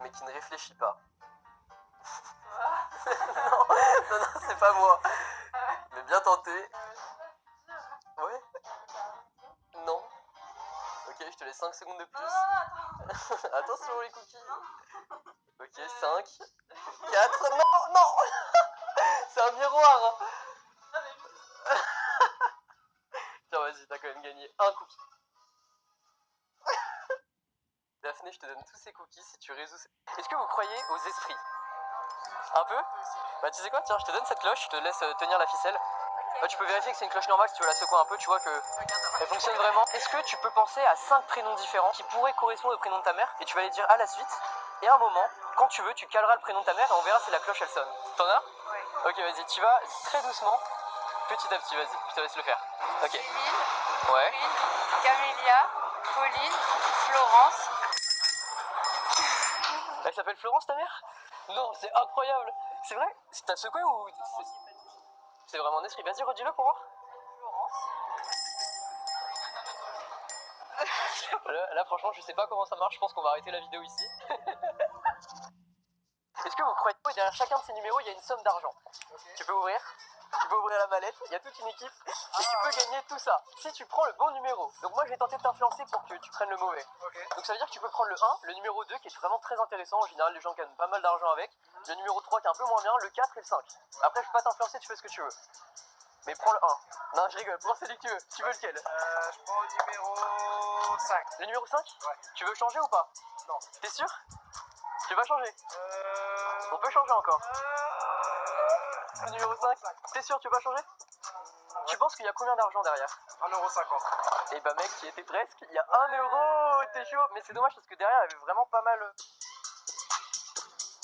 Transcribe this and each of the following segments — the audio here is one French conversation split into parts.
mais qui ne réfléchit pas. Non, non, non, c'est pas moi. Mais bien tenté. Ouais. Non. Ok, je te laisse 5 secondes de plus. Attention les cookies. Ok, 5, 4, non, non. C'est un miroir. Tiens, vas-y, t'as quand même gagné un cookie. Daphné, je te donne tous ces cookies si tu résous. Est-ce que vous croyez aux esprits? Un peu? Bah tu sais quoi, tiens, je te donne cette cloche, je te laisse tenir la ficelle. Bah, tu peux vérifier que c'est une cloche normale, si tu veux la secouer un peu, tu vois que elle fonctionne vraiment. Est-ce que tu peux penser à 5 prénoms différents qui pourraient correspondre au prénom de ta mère et tu vas les dire à la suite. Et à un moment, quand tu veux, tu caleras le prénom de ta mère et on verra si la cloche elle sonne. T'en as? Ouais. Ok, vas-y, tu vas très doucement, petit à petit, vas-y, je te laisse le faire. Ok. Céline, ouais. Camélia, Pauline, Florence. Elle s'appelle Florence ta mère? Non, c'est incroyable. C'est vrai? T'as secoué ou... C'est vraiment un esprit. Vas-y, redis-le pour voir. Florence. Là, franchement, je sais pas comment ça marche. Je pense qu'on va arrêter la vidéo ici. Est-ce que vous croyez que derrière chacun de ces numéros, il y a une somme d'argent? Okay. Tu peux ouvrir? Tu peux ouvrir la mallette, il y a toute une équipe et tu peux gagner tout ça si tu prends le bon numéro. Donc moi je vais tenter de t'influencer pour que tu prennes le mauvais. Okay. Donc ça veut dire que tu peux prendre le 1, le numéro 2 qui est vraiment très intéressant, en général les gens gagnent pas mal d'argent avec, le numéro 3 qui est un peu moins bien, le 4 et le 5. Après je peux pas t'influencer, tu fais ce que tu veux. Mais prends le 1. Non je rigole, prends celui que tu veux. Tu veux lequel? Je prends le numéro 5. Le numéro 5? Ouais. Tu veux changer ou pas? Non. T'es sûr? Tu vas changer? On peut changer encore. Le numéro 5? T'es sûr, tu vas changer? Ouais. Tu penses qu'il y a combien d'argent derrière? 1,50 €. Et bah mec, tu y étais presque, il y a 1 euro, t'es chaud. Mais c'est dommage parce que derrière, il y avait vraiment pas mal...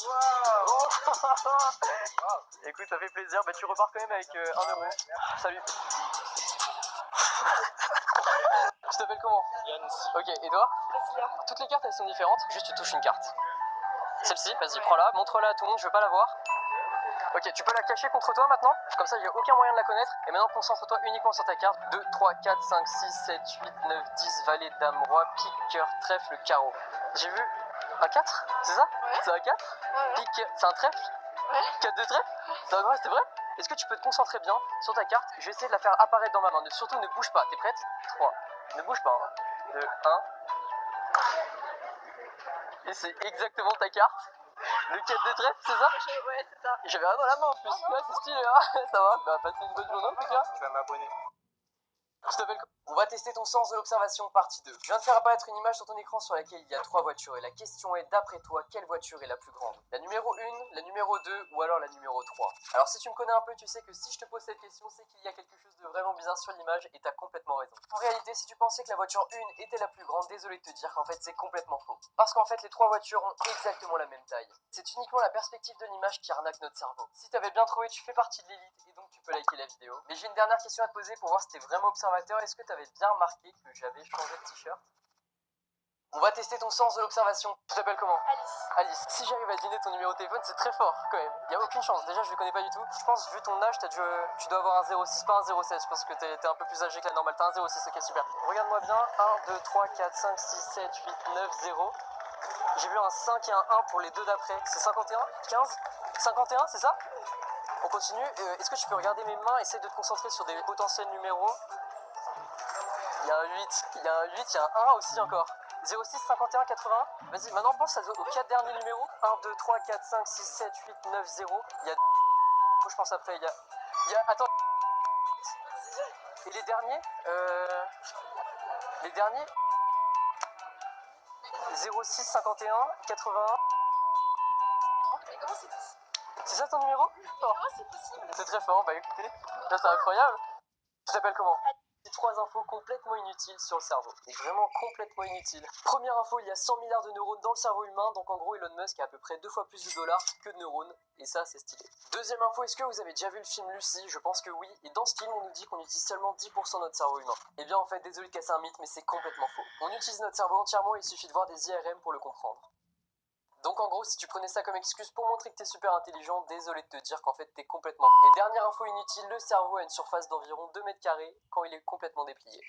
Wow. Écoute, ça fait plaisir, bah tu repars quand même avec 1 euro. Salut. Tu t'appelles comment? Yannis. Ok, et toi? Priscilla. Toutes les cartes, elles sont différentes, juste tu touches une carte. Celle-ci, vas-y, prends-la, montre-la à tout le monde, je veux pas la voir. Ok, tu peux la cacher contre toi maintenant, comme ça il n'y a aucun moyen de la connaître. Et maintenant concentre-toi uniquement sur ta carte. 2, 3, 4, 5, 6, 7, 8, 9, 10, valet, dame, roi, pique, cœur, trèfle, carreau. J'ai vu un 4, c'est ça? Ouais. C'est un 4? Ouais. Pique, c'est un trèfle? Ouais. 4 de trèfle? C'est vrai? Est-ce que tu peux te concentrer bien sur ta carte? Je vais essayer de la faire apparaître dans ma main. Surtout ne bouge pas, t'es prête? 3, ne bouge pas, 2, 1. Et c'est exactement ta carte. Le 4 de trèfle, c'est ça? Ouais, c'est ça. J'avais rien dans la main en plus. Ouais, c'est stylé, hein. Ça va? Bah, passez une bonne journée en tout cas. Je vais m'abonner. Je t'appelle. On va tester ton sens de l'observation, partie 2. Je viens de faire apparaître une image sur ton écran sur laquelle il y a 3 voitures. Et la question est, d'après toi, quelle voiture est la plus grande? La numéro 1, la numéro 2 ou alors la numéro 3? Alors si tu me connais un peu, tu sais que si je te pose cette question, c'est qu'il y a quelque chose de vraiment bizarre sur l'image et t'as complètement raison. En réalité, si tu pensais que la voiture 1 était la plus grande, désolé de te dire qu'en fait c'est complètement faux. Parce qu'en fait les 3 voitures ont exactement la même taille. C'est uniquement la perspective de l'image qui arnaque notre cerveau. Si t'avais bien trouvé, tu fais partie de l'élite et donc tu peux liker la vidéo. Mais j'ai une dernière question à te poser pour voir si t'es vraiment observateur. Est-ce que t'avais bien remarqué que j'avais changé de t-shirt? On va tester ton sens de l'observation. Tu t'appelles comment? Alice. Alice. Si j'arrive à deviner ton numéro de téléphone, c'est très fort quand même. Il n'y a aucune chance. Déjà, je le connais pas du tout. Je pense, vu ton âge, tu dois avoir un 06, pas un 07. Je pense que t'es un peu plus âgé que la normale. T'as un 06, ok, super. Regarde-moi bien. 1, 2, 3, 4, 5, 6, 7, 8, 9, 0. J'ai vu un 5 et un 1 pour les deux d'après. C'est 51? 15? 51, c'est ça? On continue. Est-ce que tu peux regarder mes mains? Essaye de te concentrer sur des potentiels numéros. Il y a un 8, il y a un 8, il y a un 1 aussi encore. 06, 51, 81. Vas-y, maintenant pense aux 4 derniers numéros. 1, 2, 3, 4, 5, 6, 7, 8, 9, 0. Il y a... Faut que je pense après, il y a... Attends. Et les derniers Les derniers 06, 51, 81. Mais comment c'est possible? C'est ça ton numéro? Comment c'est possible? C'est très fort, bah écoutez. Là, c'est incroyable. Tu t'appelles comment? 3 infos complètement inutiles sur le cerveau. Et vraiment complètement inutiles. Première info, il y a 100 milliards de neurones dans le cerveau humain, donc en gros Elon Musk a à peu près 2 fois plus de dollars que de neurones, et ça c'est stylé. Deuxième info, est-ce que vous avez déjà vu le film Lucy? Je pense que oui, et dans ce film on nous dit qu'on utilise seulement 10% de notre cerveau humain. Et bien en fait, désolé de casser un mythe, mais c'est complètement faux. On utilise notre cerveau entièrement, il suffit de voir des IRM pour le comprendre. Donc en gros, si tu prenais ça comme excuse pour montrer que t'es super intelligent, désolé de te dire qu'en fait t'es complètement con. Et dernière info inutile, le cerveau a une surface d'environ 2 mètres carrés quand il est complètement déplié.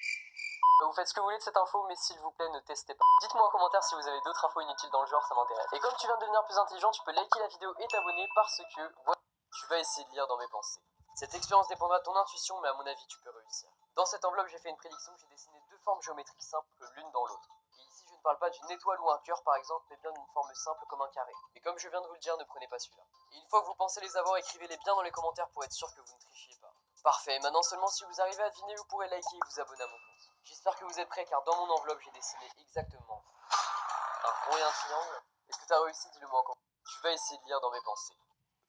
Vous faites ce que vous voulez de cette info, mais s'il vous plaît, ne testez pas. Dites-moi en commentaire si vous avez d'autres infos inutiles dans le genre, ça m'intéresse. Et comme tu viens de devenir plus intelligent, tu peux liker la vidéo et t'abonner parce que, voilà, tu vas essayer de lire dans mes pensées. Cette expérience dépendra de ton intuition, mais à mon avis, tu peux réussir. Dans cette enveloppe, j'ai fait une prédiction, j'ai dessiné deux formes géométriques simples l'une dans l'autre. Et ici, je ne parle pas d'une étoile ou un cœur par exemple, mais bien d'une forme simple comme un carré. Et comme je viens de vous le dire, ne prenez pas celui-là. Et une fois que vous pensez les avoir, écrivez-les bien dans les commentaires pour être sûr que vous ne trichiez pas. Parfait, maintenant seulement si vous arrivez à deviner, vous pourrez liker et vous abonner à mon compte. J'espère que vous êtes prêts car dans mon enveloppe, j'ai dessiné exactement un rond et un triangle. Est-ce que tu as réussi? Dis-le moi encore. Tu vas essayer de lire dans mes pensées.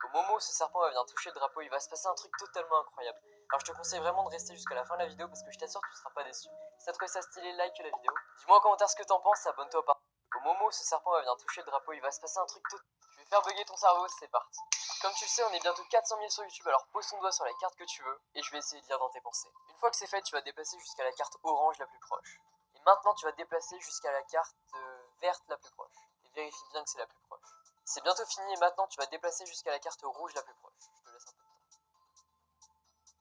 Au moment où ce serpent va venir toucher le drapeau, il va se passer un truc totalement incroyable. Alors je te conseille vraiment de rester jusqu'à la fin de la vidéo parce que je t'assure que tu ne seras pas déçu. Si t'as trouvé ça stylé, like la vidéo. Dis-moi en commentaire ce que t'en penses, abonne-toi pas. Au moment où ce serpent va venir toucher le drapeau, il va se passer un truc totalement... Je vais faire bugger ton cerveau, c'est parti. Comme tu le sais, on est bientôt 400 000 sur YouTube, alors pose ton doigt sur la carte que tu veux et je vais essayer de lire dans tes pensées. Une fois que c'est fait, tu vas te déplacer jusqu'à la carte orange la plus proche. Et maintenant, tu vas te déplacer jusqu'à la carte verte la plus proche. Et vérifie bien que c'est la plus proche. C'est bientôt fini et maintenant tu vas te déplacer jusqu'à la carte rouge la plus proche. Je te laisse un peu de temps.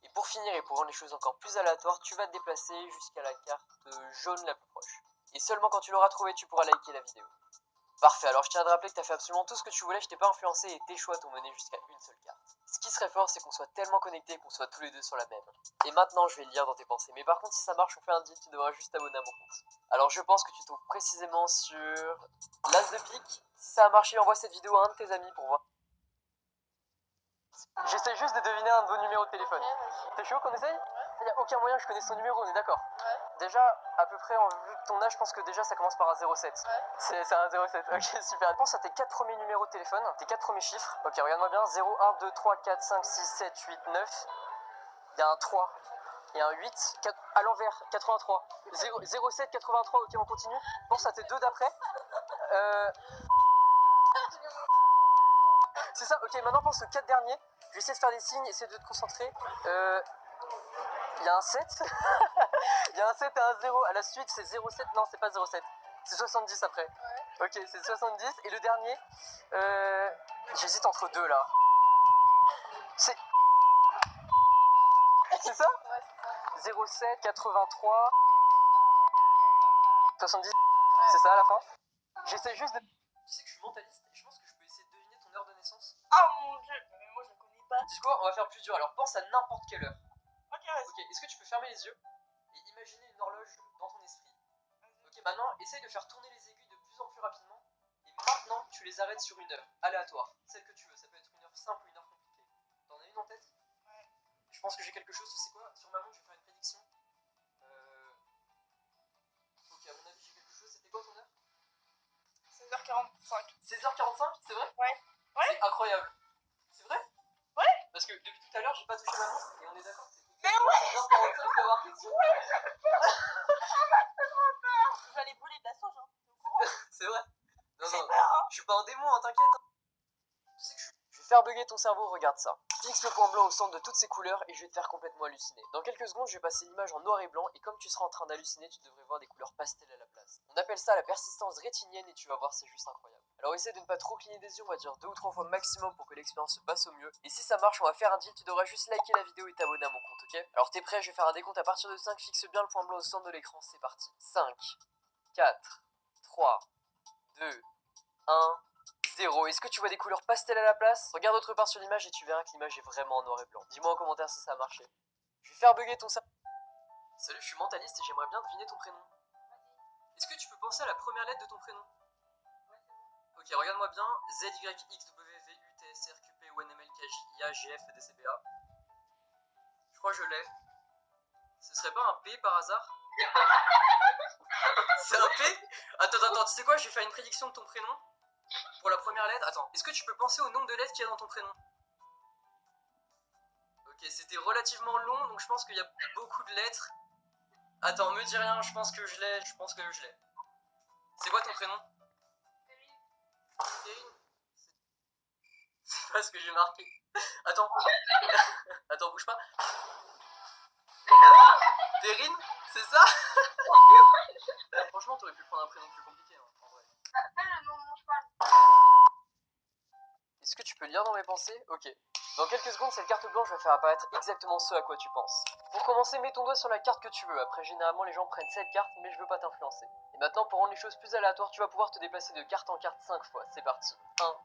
Et pour finir et pour rendre les choses encore plus aléatoires, tu vas te déplacer jusqu'à la carte jaune la plus proche. Et seulement quand tu l'auras trouvé, tu pourras liker la vidéo. Parfait, alors je tiens à te rappeler que tu as fait absolument tout ce que tu voulais, je t'ai pas influencé et tes choix t'ont mené jusqu'à une seule carte. Ce qui serait fort, c'est qu'on soit tellement connectés qu'on soit tous les deux sur la même. Et maintenant, je vais le lire dans tes pensées. Mais par contre, si ça marche, on fait un deal, tu devras juste t'abonner à mon compte. Alors je pense que tu tombes précisément sur l'as de pique. Si ça a marché, envoie cette vidéo à un de tes amis pour voir. J'essaie juste de deviner un de vos numéros de téléphone. T'es chaud qu'on essaye? Il n'y a aucun moyen que je connaisse son numéro, on est d'accord? Déjà, à peu près, en vue de ton âge, je pense que déjà ça commence par un 07. C'est un 07, ok, super. Pense à tes 4 premiers numéros de téléphone, tes 4 premiers chiffres. Ok, regarde-moi bien, 0, 1, 2, 3, 4, 5, 6, 7, 8, 9. Il y a un 3, il y a un 8, 4, à l'envers, 83. 0, 07, 83, ok, on continue. Pense à tes deux d'après. C'est ça, ok, maintenant pense aux 4 derniers. Je vais essayer de faire des signes, essayer de te concentrer. Il y a un 7. Il y a un 7 et un 0. À la suite, c'est 07. Non, c'est pas 07. C'est 70 après. Ouais. Ok, c'est 70. Et le dernier, j'hésite entre deux là. C'est ça? Ouais. 07, 83, 70. Ouais. C'est ça à la fin? J'essaie juste de... Tu sais que je suis mentaliste et je pense que je peux essayer de deviner ton heure de naissance. Oh mon dieu, mais moi je la connais pas. Tu sais quoi? On va faire plus dur. Alors pense à n'importe quelle heure. Ok, vas-y. Ok, est-ce que tu peux fermer les yeux et imaginer une horloge dans ton esprit? Ok, maintenant, essaye de faire tourner les aiguilles de plus en plus rapidement. Et maintenant, tu les arrêtes sur une heure aléatoire, celle que tu veux. Ça peut être une heure simple ou une heure compliquée. T'en as une en tête? Ouais. Je pense que j'ai quelque chose, tu sais quoi? Sur ma montre, je vais faire une prédiction. Ok, à mon avis, j'ai quelque chose. C'était quoi ton heure? 16h45. 16h45, c'est vrai? Ouais. Ouais. C'est incroyable. C'est vrai? Ouais. Parce que depuis tout à l'heure, j'ai pas touché ma montre et on est d'accord que c'est Mais exactement ouais. 16h45 d'avoir quelque chose. Je vais aller voler de la sauge, hein. T'es au courant? C'est vrai? Non, J'ai non, peur, hein. je suis pas un démon, hein, t'inquiète. Tu sais que je vais faire bugger ton cerveau, regarde ça. Fixe le point blanc au centre de toutes ces couleurs et je vais te faire complètement halluciner. Dans quelques secondes, je vais passer l'image en noir et blanc et comme tu seras en train d'halluciner, tu devrais voir des couleurs pastel à la place. On appelle ça la persistance rétinienne et tu vas voir, c'est juste incroyable. Alors essaie de ne pas trop cligner des yeux, on va dire 2 ou 3 fois maximum pour que l'expérience se passe au mieux. Et si ça marche, on va faire un deal, tu devras juste liker la vidéo et t'abonner à mon compte, ok? Alors t'es prêt? Je vais faire un décompte à partir de 5, fixe bien le point blanc au centre de l'écran, c'est parti. 5, 4, 3, 2, 1... 0. Est-ce que tu vois des couleurs pastel à la place? Regarde autre part sur l'image et tu verras que l'image est vraiment en noir et blanc. Dis-moi en commentaire si ça a marché. Je vais faire bugger ton cerveau. Salut, je suis mentaliste et j'aimerais bien deviner ton prénom. Est-ce que tu peux penser à la première lettre de ton prénom? Ok, regarde-moi bien. Z, Y, X, W, V, U, T, S, R, Q, P, U, N, M, L, K, J, I, A, G, F, D, C, B, A. Je crois que je l'ai. Ce serait pas un P par hasard? C'est un P? Attends, tu sais quoi? Je vais faire une prédiction de ton prénom. Pour la première lettre, attends, est-ce que tu peux penser au nombre de lettres qu'il y a dans ton prénom? Ok, c'était relativement long, donc je pense qu'il y a beaucoup de lettres. Attends, me dis rien, je pense que je l'ai, C'est quoi ton prénom? Kevin. C'est pas ce que j'ai marqué. Attends. Attends, bouge pas. Perrine? C'est ça? Franchement, t'aurais pu prendre un prénom plus compliqué, hein, en vrai. Appelle le nom de mon cheval. peux lire dans mes pensées? Ok. Dans quelques secondes, cette carte blanche va faire apparaître exactement ce à quoi tu penses. Pour commencer, mets ton doigt sur la carte que tu veux. Après, généralement, les gens prennent cette carte, mais je veux pas t'influencer. Et maintenant, pour rendre les choses plus aléatoires, tu vas pouvoir te déplacer de carte en carte 5 fois. C'est parti. 1,